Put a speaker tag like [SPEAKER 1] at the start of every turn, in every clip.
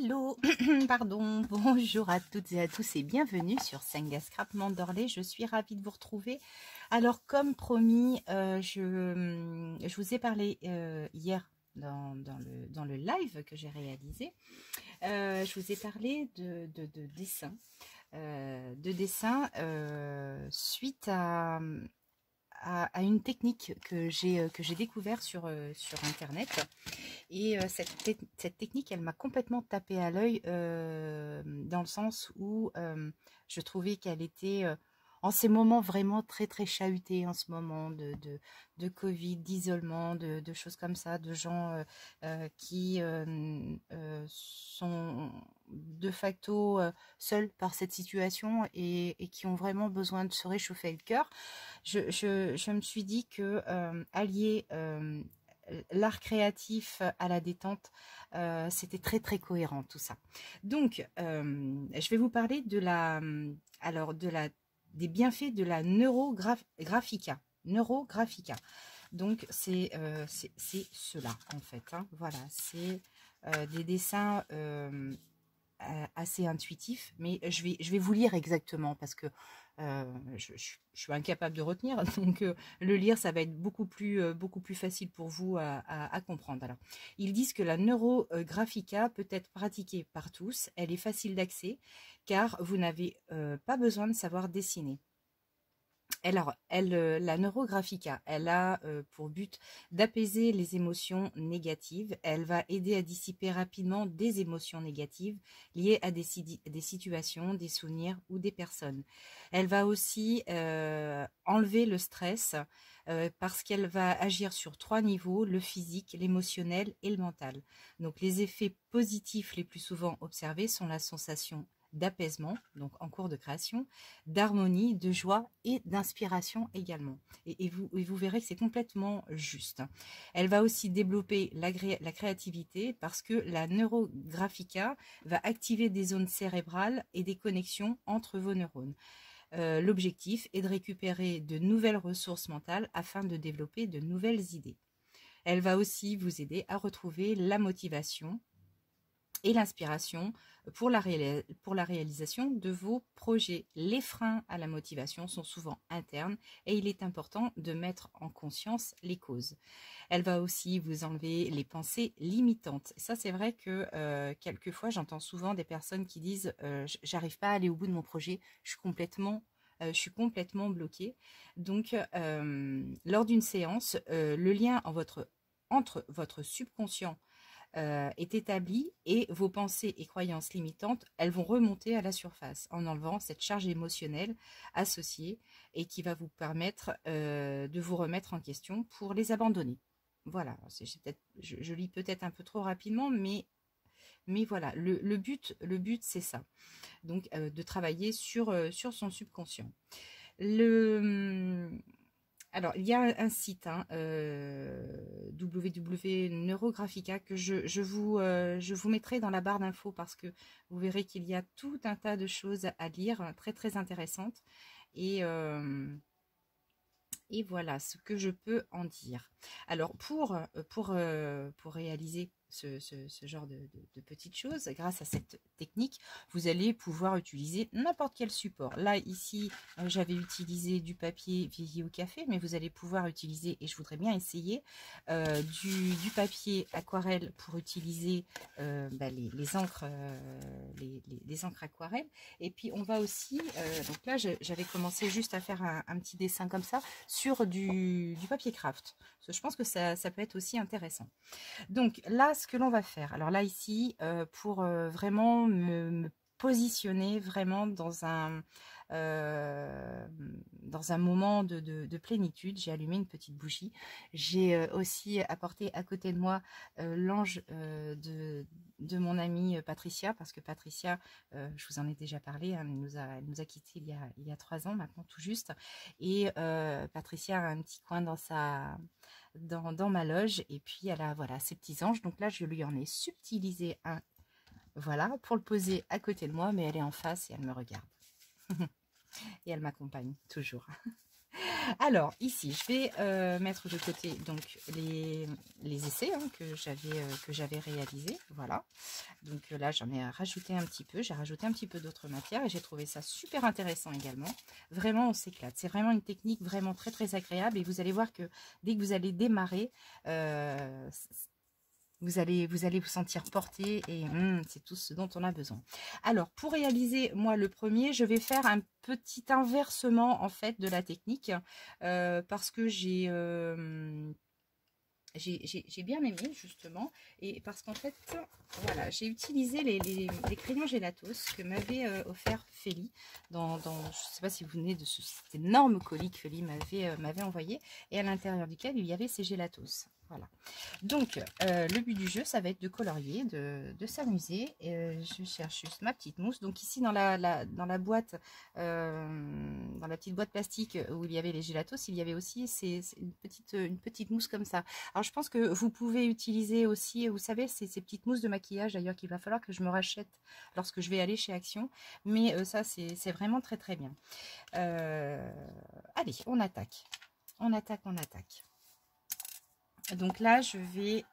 [SPEAKER 1] Hello, pardon, bonjour à toutes et à tous et bienvenue sur Senga Scrap Mandorlé. Je suis ravie de vous retrouver. Alors, comme promis, je vous ai parlé hier dans le live que j'ai réalisé. Je vous ai parlé de dessin, suite à une technique que j'ai découvert sur internet. Et cette technique, elle m'a complètement tapé à l'œil dans le sens où je trouvais qu'elle était en ces moments vraiment très très chahutée, en ce moment de Covid, d'isolement, de choses comme ça, de gens qui sont de facto seuls par cette situation et qui ont vraiment besoin de se réchauffer le cœur. Je me suis dit que allier l'art créatif à la détente, c'était très très cohérent tout ça. Donc, je vais vous parler des bienfaits de la neurographica. Donc, c'est cela en fait. Hein. Voilà, c'est des dessins assez intuitifs, mais je vais vous lire exactement parce que je suis incapable de retenir, donc le lire, ça va être beaucoup plus facile pour vous à comprendre. Alors, ils disent que la neurographica peut être pratiquée par tous, elle est facile d'accès, car vous n'avez pas besoin de savoir dessiner. Alors, la neurographica, elle a pour but d'apaiser les émotions négatives. Elle va aider à dissiper rapidement des émotions négatives liées à des situations, des souvenirs ou des personnes. Elle va aussi enlever le stress parce qu'elle va agir sur 3 niveaux, le physique, l'émotionnel et le mental. Donc, les effets positifs les plus souvent observés sont la sensation d'apaisement, donc en cours de création, d'harmonie, de joie et d'inspiration également. Et vous verrez que c'est complètement juste. Elle va aussi développer la créativité parce que la neurographica va activer des zones cérébrales et des connexions entre vos neurones. L'objectif est de récupérer de nouvelles ressources mentales afin de développer de nouvelles idées. Elle va aussi vous aider à retrouver la motivation et l'inspiration pour la réalisation de vos projets. Les freins à la motivation sont souvent internes et il est important de mettre en conscience les causes. Elle va aussi vous enlever les pensées limitantes. Ça, c'est vrai que quelquefois, j'entends souvent des personnes qui disent j'arrive pas à aller au bout de mon projet, je suis complètement bloquée. Donc, lors d'une séance, le lien entre votre subconscient est établi et vos pensées et croyances limitantes, elles vont remonter à la surface en enlevant cette charge émotionnelle associée et qui va vous permettre de vous remettre en question pour les abandonner. Voilà, je lis peut-être un peu trop rapidement, mais voilà, le but c'est ça. Donc, de travailler sur son subconscient. Alors, il y a un site, hein, www.neurographica, que je vous mettrai dans la barre d'infos parce que vous verrez qu'il y a tout un tas de choses à lire, très très intéressantes. Et voilà ce que je peux en dire. Alors, pour réaliser ce genre de petites choses, grâce à cette technique, vous allez pouvoir utiliser n'importe quel support. Là, ici, j'avais utilisé du papier vieilli au café, mais vous allez pouvoir utiliser, et je voudrais bien essayer, du papier aquarelle pour utiliser les encres, les encres aquarelles. Et puis, on va aussi, donc là, j'avais commencé juste à faire un petit dessin comme ça, sur du papier craft. Parce que je pense que ça peut être aussi intéressant. Donc là, ce que l'on va faire, alors là ici, pour vraiment me positionner vraiment dans un moment de plénitude, j'ai allumé une petite bougie. J'ai aussi apporté à côté de moi l'ange de mon amie Patricia, parce que Patricia, je vous en ai déjà parlé, hein, elle nous a quittés il y a 3 ans maintenant tout juste, et Patricia a un petit coin dans ma loge, et puis elle a voilà ses petits anges. Donc là, je lui en ai subtilisé un, voilà, pour le poser à côté de moi, mais elle est en face et elle me regarde et elle m'accompagne toujours. Alors, ici, je vais mettre de côté donc les essais hein, que j'avais réalisés. Voilà. Donc là, j'en ai rajouté un petit peu. J'ai rajouté un petit peu d'autres matières et j'ai trouvé ça super intéressant également. Vraiment, on s'éclate. C'est vraiment une technique vraiment très, très agréable. Et vous allez voir que dès que vous allez démarrer, vous allez vous sentir porté et c'est tout ce dont on a besoin. Alors, pour réaliser, moi, le premier, je vais faire un petit inversement, en fait, de la technique parce que j'ai bien aimé, justement, et parce qu'en fait, voilà, j'ai utilisé les crayons Gelatos que m'avait offert Félie je ne sais pas si vous venez de cet énorme colis que Félie m'avait envoyé, et à l'intérieur duquel il y avait ces Gelatos. Voilà. Donc, le but du jeu, ça va être de colorier, de s'amuser. Je cherche juste ma petite mousse. Donc ici, dans dans la boîte, dans la petite boîte plastique où il y avait les gélatos, il y avait aussi une petite mousse comme ça. Alors, je pense que vous pouvez utiliser aussi, vous savez, ces petites mousses de maquillage, d'ailleurs, qu'il va falloir que je me rachète lorsque je vais aller chez Action. Mais ça, c'est vraiment très, très bien. Allez, on attaque. On attaque, on attaque. Donc là, je vais,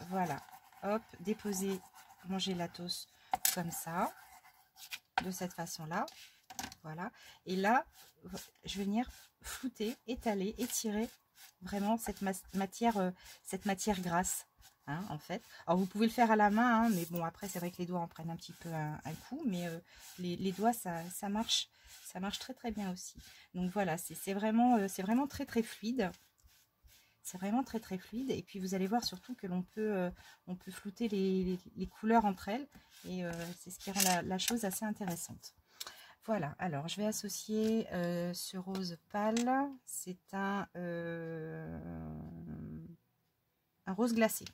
[SPEAKER 1] voilà, hop, déposer mon gélatos comme ça, de cette façon-là, voilà. Et là, je vais venir flouter, étaler, étirer vraiment cette matière grasse, hein, en fait. Alors, vous pouvez le faire à la main, hein, mais bon, après, c'est vrai que les doigts en prennent un petit peu un coup, mais les doigts, ça marche très, très bien aussi. Donc voilà, c'est vraiment très, très fluide. C'est vraiment très très fluide et puis vous allez voir surtout que on peut flouter les couleurs entre elles et c'est ce qui rend la chose assez intéressante. Voilà, alors je vais associer ce rose pâle, c'est un rose glacé.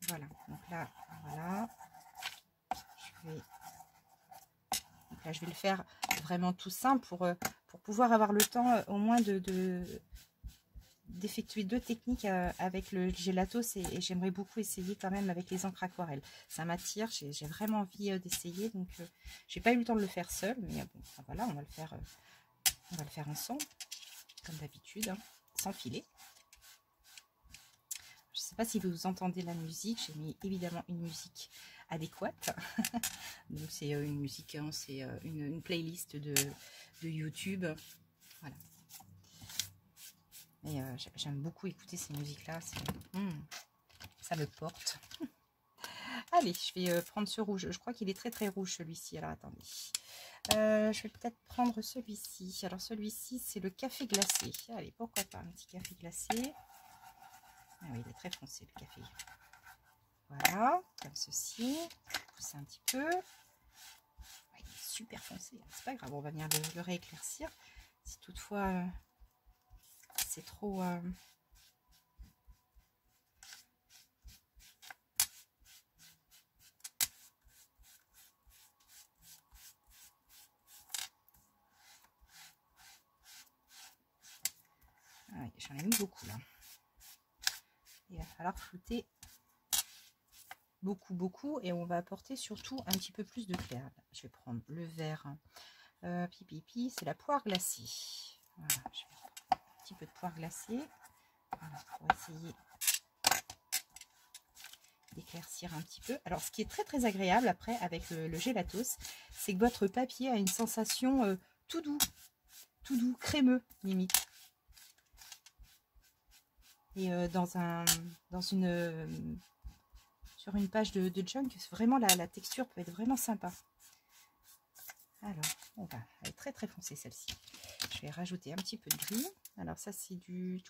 [SPEAKER 1] Voilà, donc là, voilà, donc là je vais le faire vraiment tout simple pour pouvoir avoir le temps au moins d'effectuer deux techniques avec le gélatos et j'aimerais beaucoup essayer quand même avec les encres aquarelles. Ça m'attire, j'ai vraiment envie d'essayer, donc j'ai pas eu le temps de le faire seul, mais bon, enfin, voilà, on va le faire ensemble, comme d'habitude, hein, sans filet. Je sais pas si vous entendez la musique, j'ai mis évidemment une musique adéquate. Donc c'est une musique, hein, c'est une playlist de YouTube, voilà. Et j'aime beaucoup écouter ces musiques-là, ça me porte. Allez, je vais prendre ce rouge. Je crois qu'il est très très rouge celui-ci. Alors attendez. Je vais peut-être prendre celui-ci. Alors celui-ci, c'est le café glacé. Allez, pourquoi pas un petit café glacé. Ah oui, il est très foncé le café. Voilà, comme ceci. Pousser un petit peu. Ah, il est super foncé. C'est pas grave, on va venir le rééclaircir. Si toutefois c'est trop... Ah oui, j'en ai mis beaucoup là. Il va falloir flouter beaucoup et on va apporter surtout un petit peu plus de clair. Je vais prendre le vert. Pipi, c'est la poire glacée. Voilà, je vais prendre un petit peu de poire glacée. Voilà, pour essayer d'éclaircir un petit peu. Alors, ce qui est très très agréable après avec le gélatos, c'est que votre papier a une sensation tout doux, crémeux limite. Et sur une page de junk, vraiment la texture peut être vraiment sympa. Alors, elle est très très foncée celle-ci. Je vais rajouter un petit peu de gris. Alors ça c'est du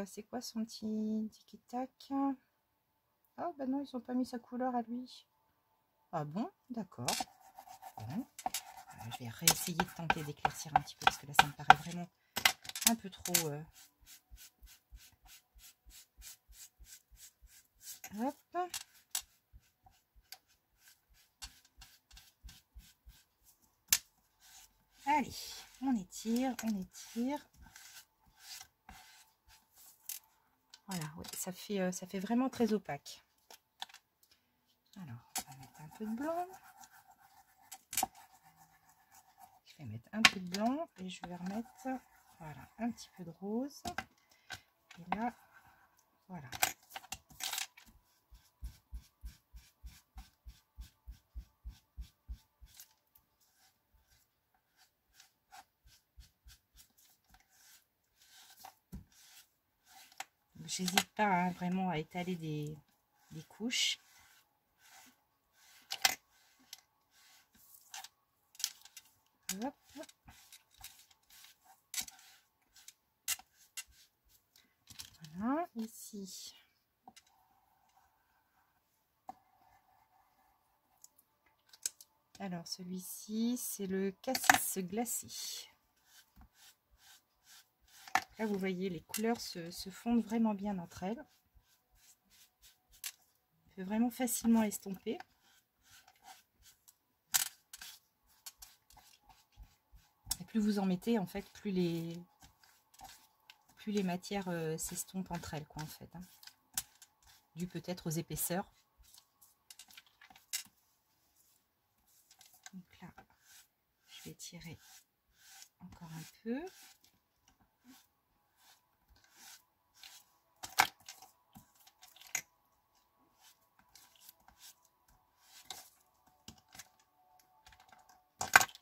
[SPEAKER 1] c'est quoi son petit tic-tac? Oh bah non, ils n'ont pas mis sa couleur à lui. Ah bon, d'accord. Bon. Je vais réessayer de tenter d'éclaircir un petit peu parce que là ça me paraît vraiment un peu trop... Hop. Allez, on étire, on étire. Voilà, ouais, ça fait vraiment très opaque. Alors, on va mettre un peu de blanc. vais mettre un peu de blanc et je vais remettre, voilà, un petit peu de rose. Et là, voilà. J'hésite pas hein, vraiment à étaler des couches. Hop. Voilà, ici. Alors celui-ci, c'est le cassis glacé. Là, vous voyez, les couleurs se fondent vraiment bien entre elles. On peut vraiment facilement estomper. Et plus vous en mettez, en fait, plus les matières s'estompent entre elles, quoi, en fait. Hein. Dû peut-être aux épaisseurs. Donc là, je vais tirer encore un peu.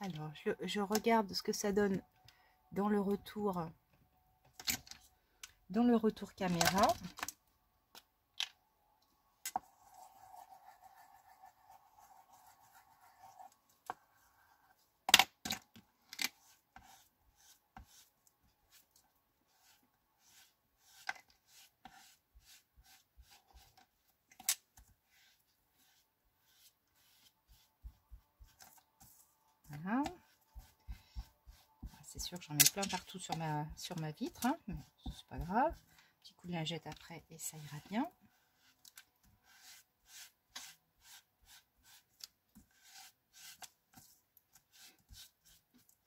[SPEAKER 1] Alors, je regarde ce que ça donne dans le retour caméra. Voilà. C'est sûr que j'en mets plein partout sur ma vitre, hein, mais c'est pas grave. Petit coup de lingette après et ça ira bien.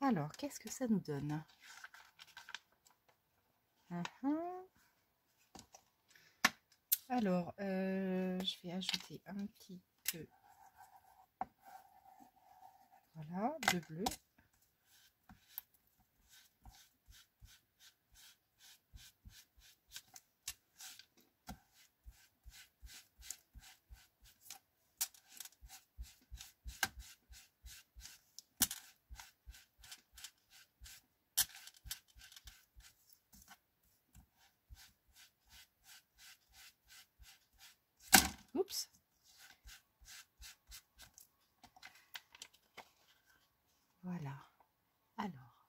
[SPEAKER 1] Alors, qu'est-ce que ça nous donne? Alors, je vais ajouter un petit peu, voilà, de bleu. Oups. Voilà. Alors,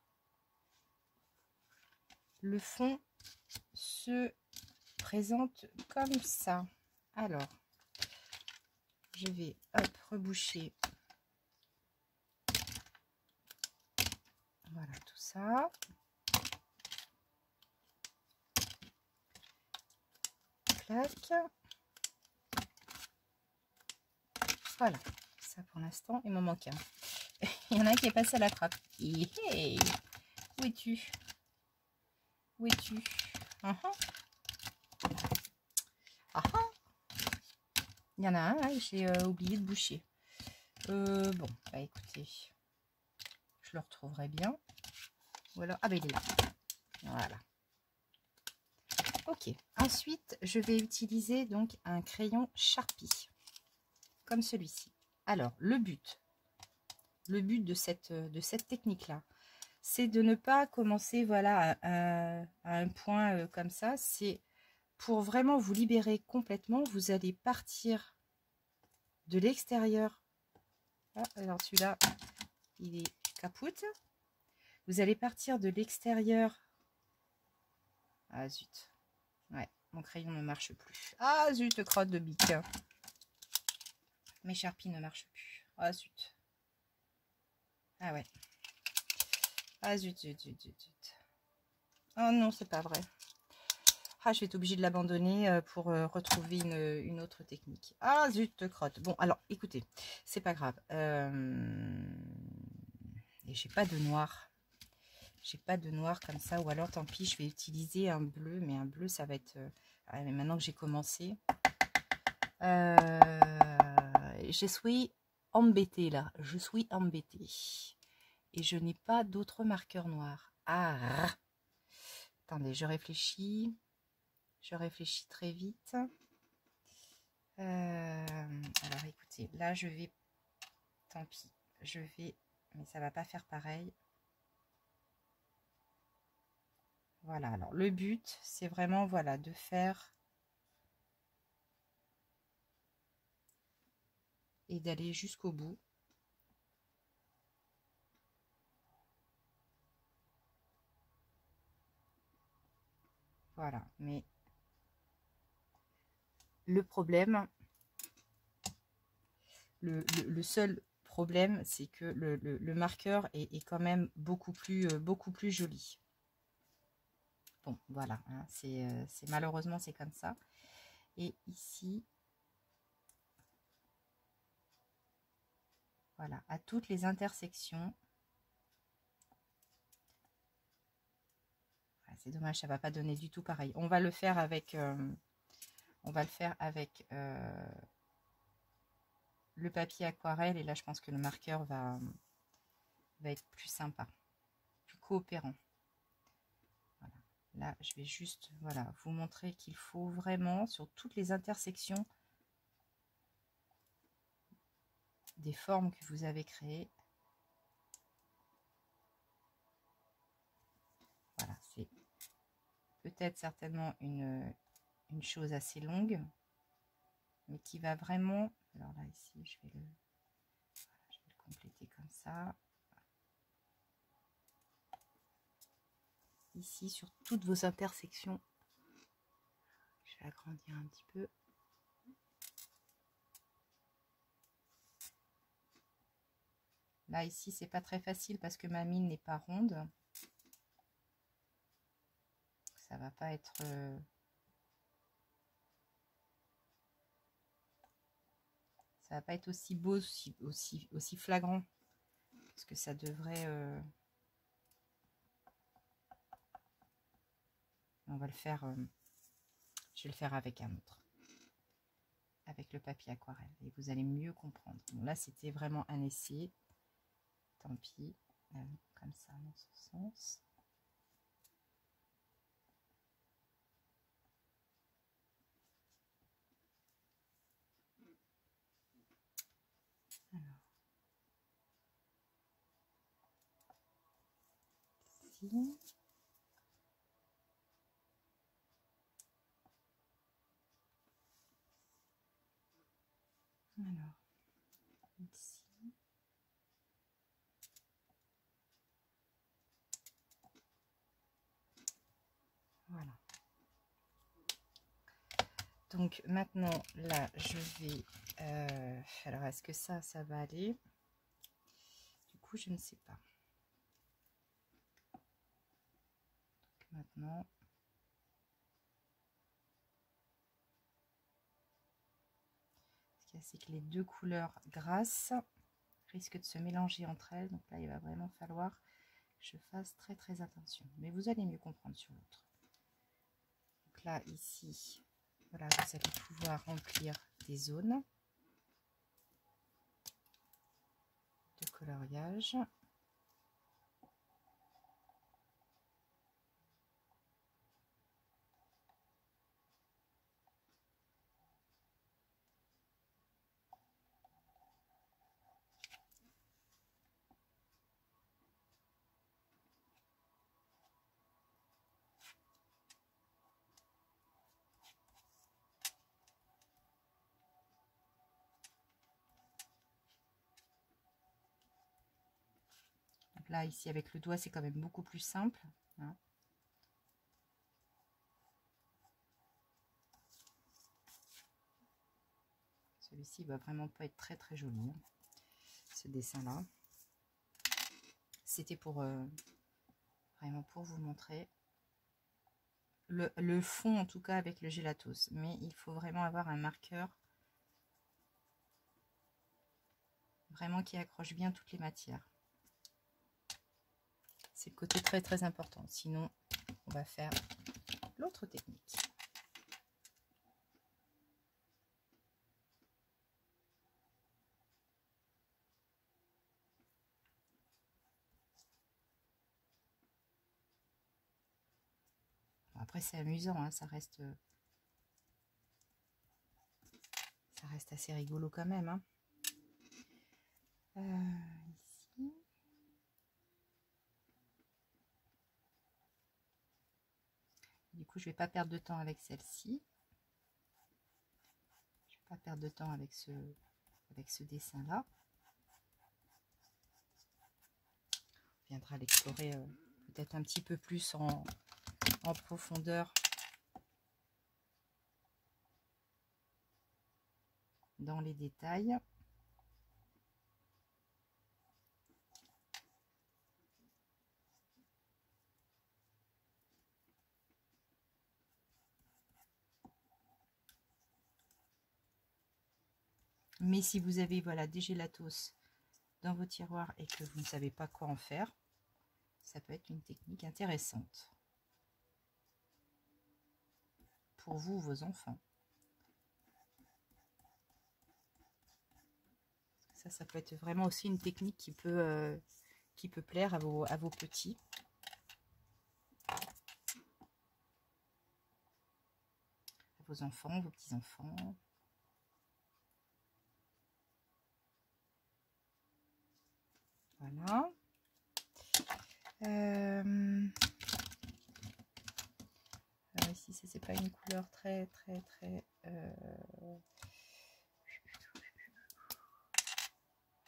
[SPEAKER 1] le fond se présente comme ça. Alors, je vais hop reboucher. Voilà tout ça. Clac. Voilà. Ça pour l'instant, il m'en manque un. Il y en a un qui est passé à la trappe. Hey, où es-tu? Où es-tu? Il y en a un, hein, j'ai oublié de boucher. Bon, bah écoutez, je le retrouverai bien. Voilà. Ah bah il est là. Voilà. Ok. Ensuite, je vais utiliser donc un crayon Sharpie. Comme celui-ci. Alors, le but de cette technique-là, c'est de ne pas commencer voilà, à un point comme ça. C'est pour vraiment vous libérer complètement. Vous allez partir de l'extérieur. Ah, alors celui-là, il est capoute. Vous allez partir de l'extérieur. Ah zut. Ouais, mon crayon ne marche plus. Ah zut, crotte de bique. Mes Sharpies ne marchent plus. Ah zut. Ah ouais. Ah zut, zut, zut, zut, zut. Oh non, c'est pas vrai. Ah, je vais être obligée de l'abandonner pour retrouver une autre technique. Ah zut, crotte. Bon, alors, écoutez, c'est pas grave. Et j'ai pas de noir. J'ai pas de noir comme ça. Ou alors, tant pis, je vais utiliser un bleu. Mais un bleu, ça va être... Ah, mais maintenant que j'ai commencé... je suis embêtée, là. Je suis embêtée. et je n'ai pas d'autres marqueurs noirs. Ah, attendez, je réfléchis très vite. Alors écoutez, là je vais, tant pis, je vais, mais ça va pas faire pareil. Voilà, alors le but c'est vraiment, voilà, de faire et d'aller jusqu'au bout. Voilà, mais le problème, le seul problème, c'est que le marqueur est quand même beaucoup plus joli. Bon, voilà, hein, c'est malheureusement c'est comme ça. Et ici, voilà, à toutes les intersections. C'est dommage, ça va pas donner du tout pareil. On va le faire avec, le papier aquarelle. Et là, je pense que le marqueur va être plus sympa, plus coopérant. Voilà. Là, je vais juste, voilà, vous montrer qu'il faut vraiment, sur toutes les intersections des formes que vous avez créées. Voilà, c'est peut-être certainement une chose assez longue, mais qui va vraiment, alors là ici je vais le compléter comme ça, ici sur toutes vos intersections. Je vais agrandir un petit peu. Là ici c'est pas très facile parce que ma mine n'est pas ronde, ça va pas être ça va pas être aussi beau, aussi flagrant, parce que ça devrait on va le faire, je vais le faire avec un autre, avec le papier aquarelle, et vous allez mieux comprendre. Bon, là c'était vraiment un essai, tant pis, comme ça dans ce sens. Alors, ici. Alors, ici. Voilà. Donc maintenant, là, je vais... alors, est-ce que ça va aller? Du coup, je ne sais pas. Donc, maintenant... Ce qu'il y a, c'est que les deux couleurs grasses risquent de se mélanger entre elles. Donc là, il va vraiment falloir que je fasse très très attention. Mais vous allez mieux comprendre sur l'autre. Donc là, ici, voilà, vous allez pouvoir remplir des zones de coloriage. Donc là, ici, avec le doigt, c'est quand même beaucoup plus simple, hein. Celui-ci va vraiment pas être très très joli, hein, ce dessin là. C'était pour vraiment pour vous montrer le fond, en tout cas avec le gelatos, mais il faut vraiment avoir un marqueur vraiment qui accroche bien toutes les matières. C'est le côté très très important, sinon on va faire l'autre technique. Après, c'est amusant, hein, ça reste assez rigolo quand même. Hein. Ici. Du coup, je vais pas perdre de temps avec celle-ci. Je vais pas perdre de temps avec ce dessin-là. On viendra l'explorer peut-être un petit peu plus en profondeur dans les détails. Mais si vous avez voilà, des gélatos dans vos tiroirs et que vous ne savez pas quoi en faire, ça peut être une technique intéressante pour vous ou vos enfants. Ça peut être vraiment aussi une technique qui peut plaire à vos petits. À vos enfants, vos petits-enfants. Voilà. Ici, c'est pas une couleur très.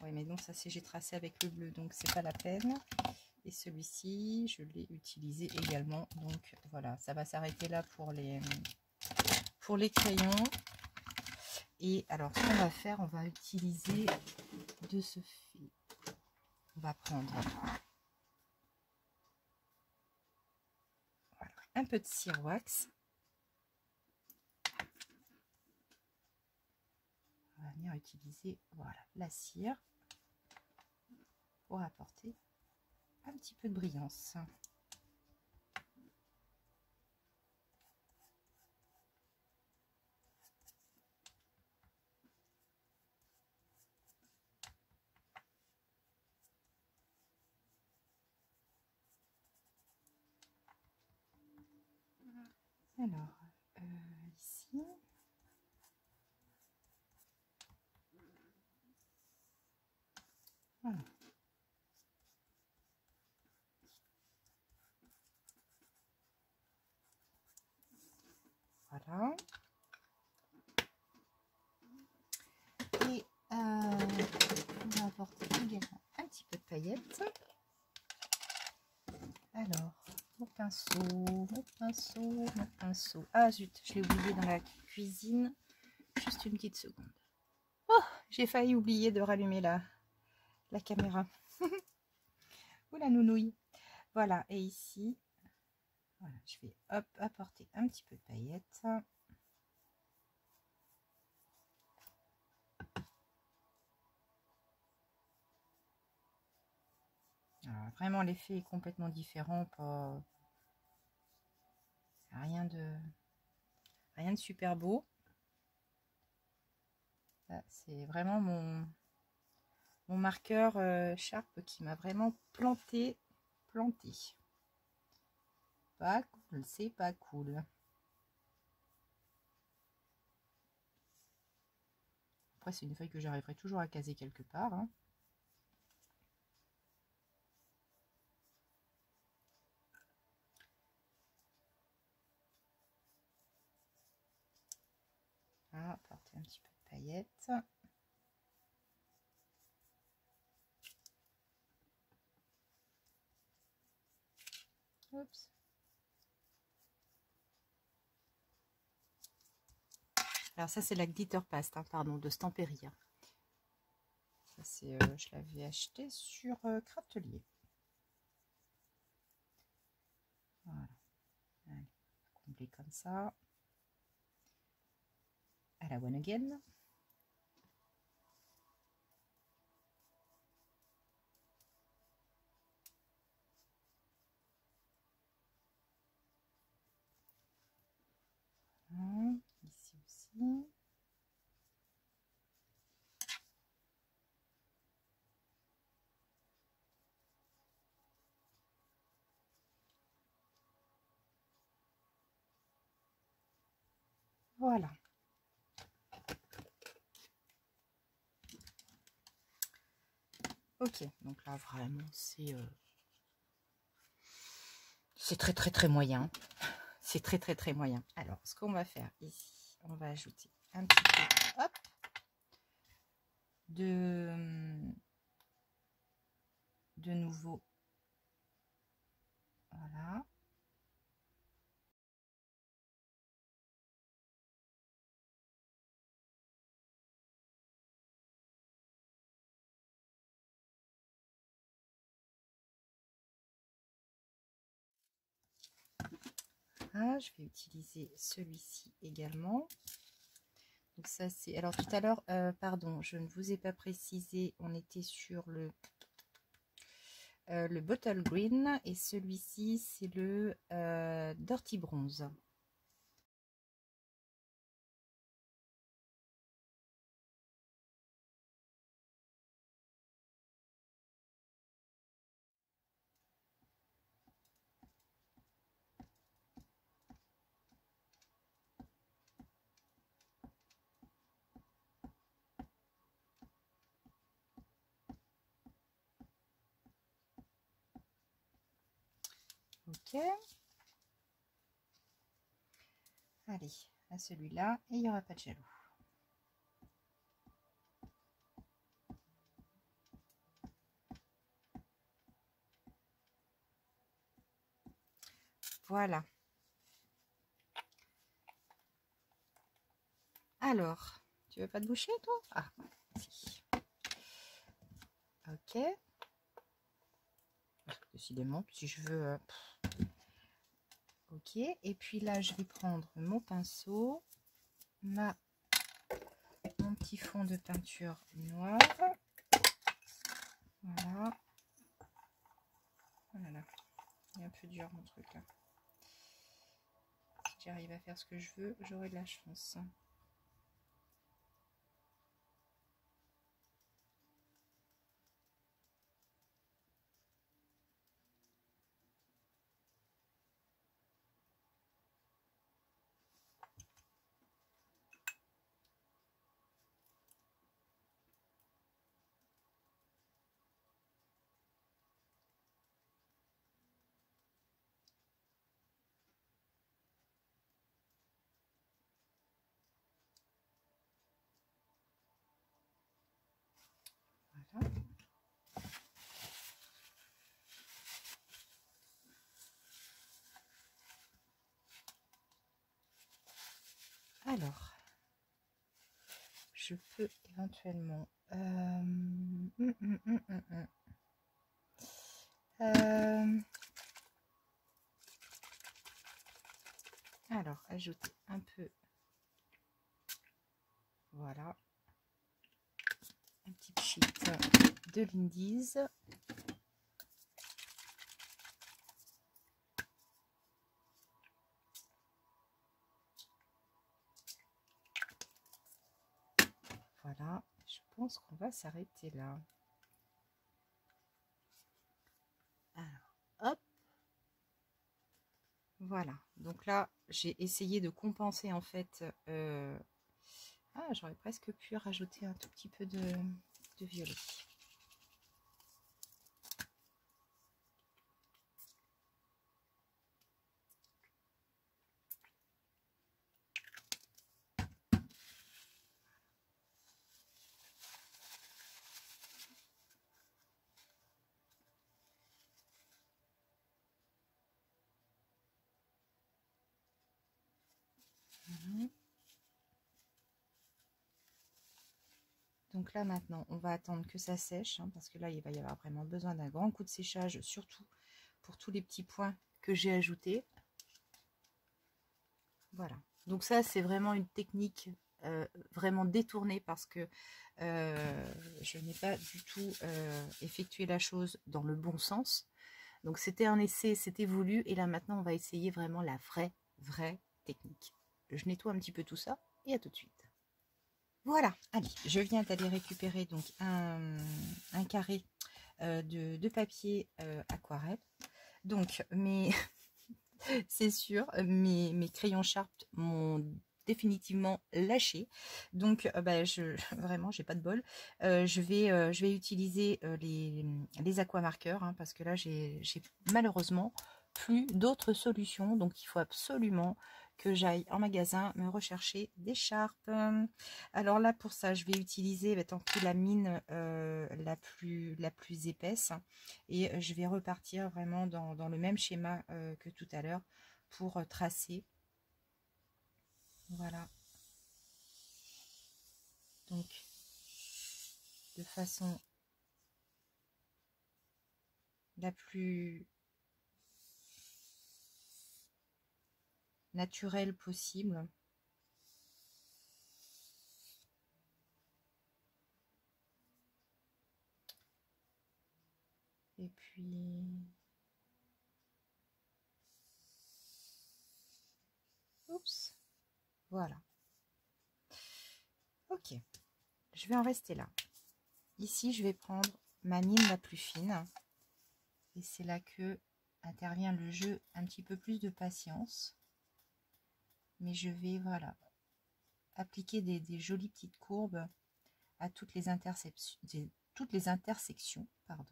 [SPEAKER 1] Oui, mais donc ça, c'est j'ai tracé avec le bleu, donc c'est pas la peine. Et celui-ci, je l'ai utilisé également. Donc voilà, ça va s'arrêter là pour les crayons. Et alors, ce qu'on va faire, on va utiliser de ce fait. On va prendre voilà, un peu de cire wax. On va venir utiliser voilà, la cire pour apporter un petit peu de brillance. Alors, ici, voilà. Voilà. Et on va apporter également un petit peu de paillettes. Alors, mon pinceau. Ah zut, je l'ai oublié dans la cuisine. Juste une petite seconde. Oh, j'ai failli oublier de rallumer la caméra. Ou la nounouille. Voilà, et ici, voilà, je vais hop, apporter un petit peu de paillettes. Alors, vraiment, l'effet est complètement différent. Pas... Rien de super beau. C'est vraiment mon marqueur Sharp qui m'a vraiment planté. Pas cool, c'est pas cool. Après, c'est une feuille que j'arriverai toujours à caser quelque part. Hein. Ah, apporter un petit peu de paillettes. Oups. Alors ça, c'est la glitter paste, hein, pardon, de Stamperia. Ça, c'est, je l'avais acheté sur Craftelier. Voilà. Allez, complet comme ça. À la one again. Voilà. Ici aussi. Ok, donc là vraiment c'est très très très moyen. C'est très très très moyen. Alors ce qu'on va faire ici, on va ajouter un petit peu, hop, de nouveau. Voilà. Ah, je vais utiliser celui-ci également. Donc ça c'est... Alors tout à l'heure, pardon, je ne vous ai pas précisé, on était sur le Bottle Green et celui-ci c'est le Dirty Bronze. Ok. Allez, à celui-là, et il n'y aura pas de jaloux. Voilà. Alors, tu veux pas te boucher, toi? Ah, si. Ok. Décidément, si je veux... Ok. Et puis là, je vais prendre mon pinceau, mon petit fond de peinture noire. Voilà. Voilà. Il est un peu dur, mon truc, là. Si j'arrive à faire ce que je veux, j'aurai de la chance. Voilà. Alors, je peux éventuellement... alors, ajouter un peu... Voilà. Un petit sheet de l'Indies. Voilà, je pense qu'on va s'arrêter là. Alors, hop. Voilà, donc là, j'ai essayé de compenser en fait. Ah, j'aurais presque pu rajouter un tout petit peu de violet. Donc là maintenant, on va attendre que ça sèche, hein, parce que là, il va y avoir vraiment besoin d'un grand coup de séchage, surtout pour tous les petits points que j'ai ajoutés. Voilà. Donc ça, c'est vraiment une technique vraiment détournée parce que je n'ai pas du tout effectué la chose dans le bon sens. Donc c'était un essai, c'était voulu. Et là maintenant, on va essayer vraiment la vraie technique. Je nettoie un petit peu tout ça et à tout de suite. Voilà, allez, je viens d'aller récupérer donc un carré de papier aquarelle. Donc, c'est sûr, mes crayons Sharp m'ont définitivement lâché. Donc bah, vraiment j'ai pas de bol. Je vais utiliser les aquamarqueurs, hein, parce que là j'ai malheureusement plus d'autres solutions. Donc il faut absolument que j'aille en magasin me rechercher des charpes. Alors là pour ça je vais utiliser tant pis la mine la plus épaisse, et je vais repartir vraiment dans le même schéma que tout à l'heure pour tracer. Voilà, donc de façon la plus naturelle possible. Et puis oups, voilà. Ok, je vais en rester là. Ici je vais prendre ma mine la plus fine, et c'est là que intervient le jeu, un petit peu plus de patience. Mais je vais, voilà, appliquer des jolies petites courbes à toutes les intersections, pardon.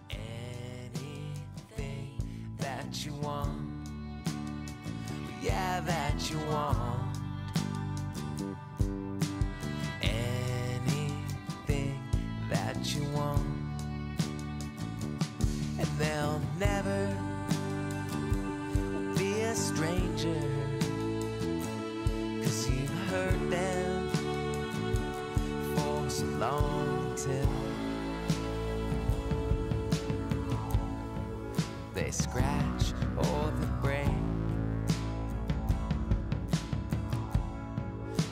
[SPEAKER 2] Anything that you want, yeah, that you want. Anything that you want, and they'll never be a stranger, 'cause you've heard them for so long till they scratch or they break.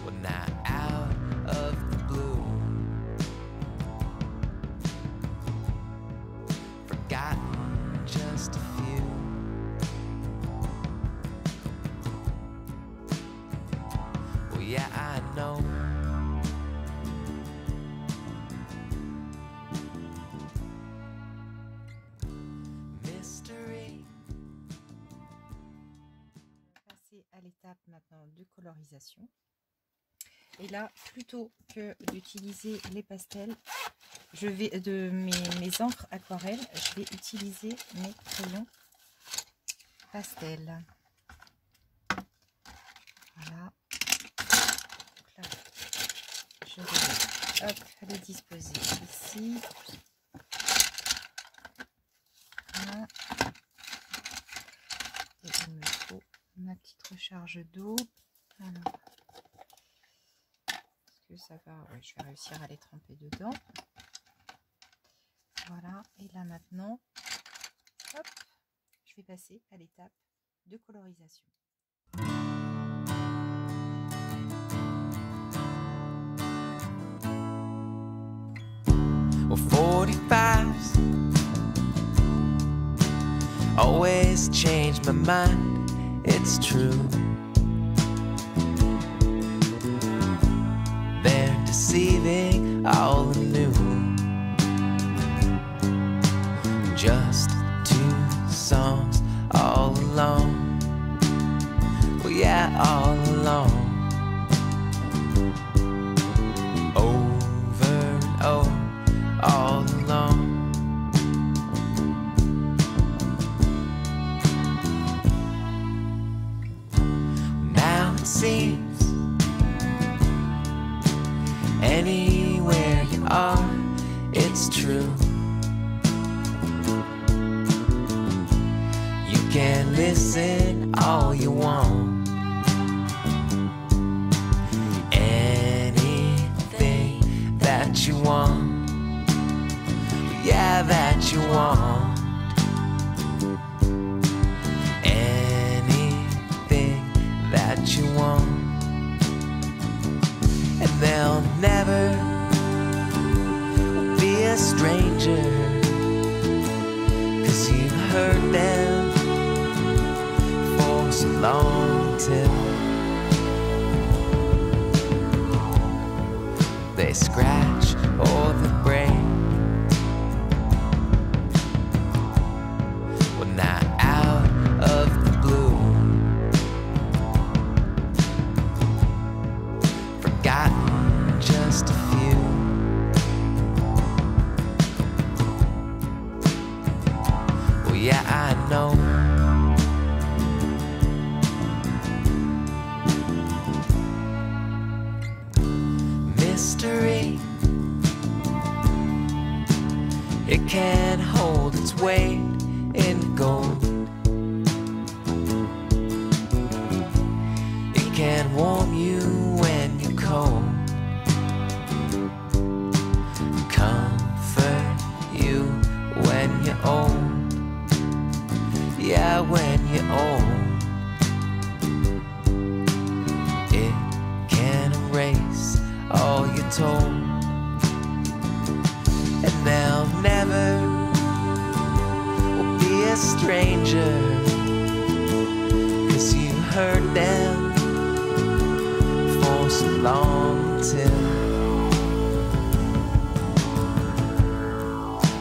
[SPEAKER 2] Well, not out of the blue, forgotten just a few. Well, yeah, I know.
[SPEAKER 1] À l'étape maintenant de colorisation, et là plutôt que d'utiliser les pastels, je vais mes encres aquarelles, je vais utiliser mes crayons pastels. Voilà. Donc là, je vais hop les disposer ici. Voilà. Et il me faut ma petite recharge d'eau. Alors, est-ce que ça va? Ouais, je vais réussir à les tremper dedans. Voilà, et là maintenant, hop, je vais passer à l'étape de colorisation.
[SPEAKER 2] Well, 45's always change my mind, it's true. They're deceiving all anew. Just 2 songs all alone. Well, yeah, all alone. Over and over, all alone. Now it seems anywhere you are, it's true. You can listen all you want. Anything that you want, yeah, that you want. Anything that you want, and they'll never be a stranger, 'cause you've heard them for so long till they scratch or they break. Well, not out of mystery. It can't hold its weight in gold. It can warm you when you're cold, comfort you when you're old. Yeah, when you're old. It can erase all you're told, and they'll never will be a stranger, 'cause you heard them for so long till,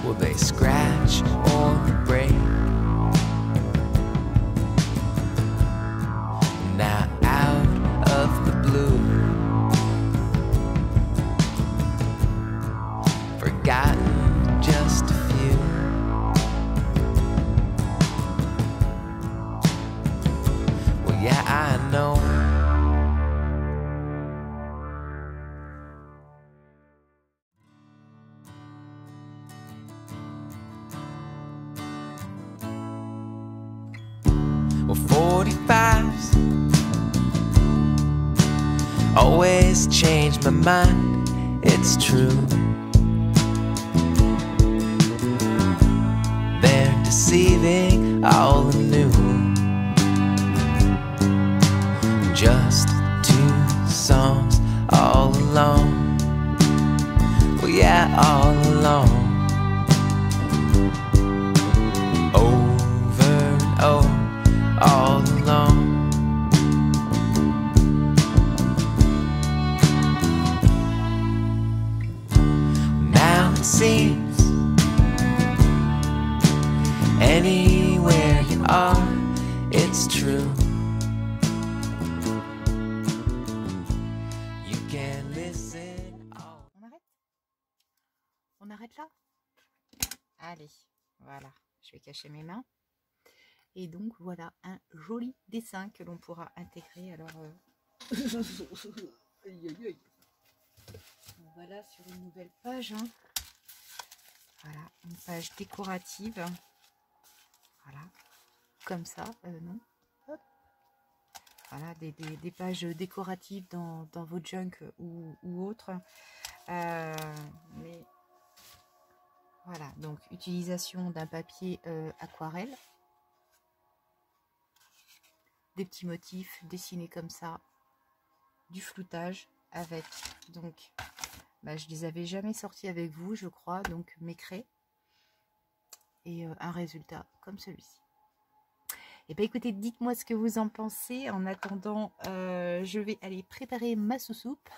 [SPEAKER 2] will they scratch or break? Now out of the blue, forgotten just a few. Well, yeah, I know. Well, 45's always change my mind, it's true. They're deceiving all anew. Just 2 songs all along. Well, yeah, all along. Over and over, all along. Now it seems anywhere you are, it's true. You can listen all.
[SPEAKER 1] On arrête là? Allez, voilà. Je vais cacher mes mains. Et donc, voilà un joli dessin que l'on pourra intégrer. Alors, voilà sur une nouvelle page. Hein. Voilà, une page décorative. Voilà, comme ça, non. Hop. Voilà, des pages décoratives dans vos junk ou autres. Mais voilà, donc utilisation d'un papier aquarelle. Des petits motifs dessinés comme ça, du floutage avec, donc, bah, je les avais jamais sortis avec vous, je crois, donc mes craies, et un résultat comme celui-ci. Et bien écoutez, dites-moi ce que vous en pensez. En attendant, je vais aller préparer ma sous-soupe.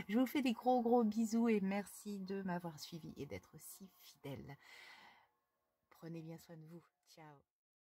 [SPEAKER 1] Je vous fais des gros bisous et merci de m'avoir suivi et d'être si fidèle. Prenez bien soin de vous. Ciao.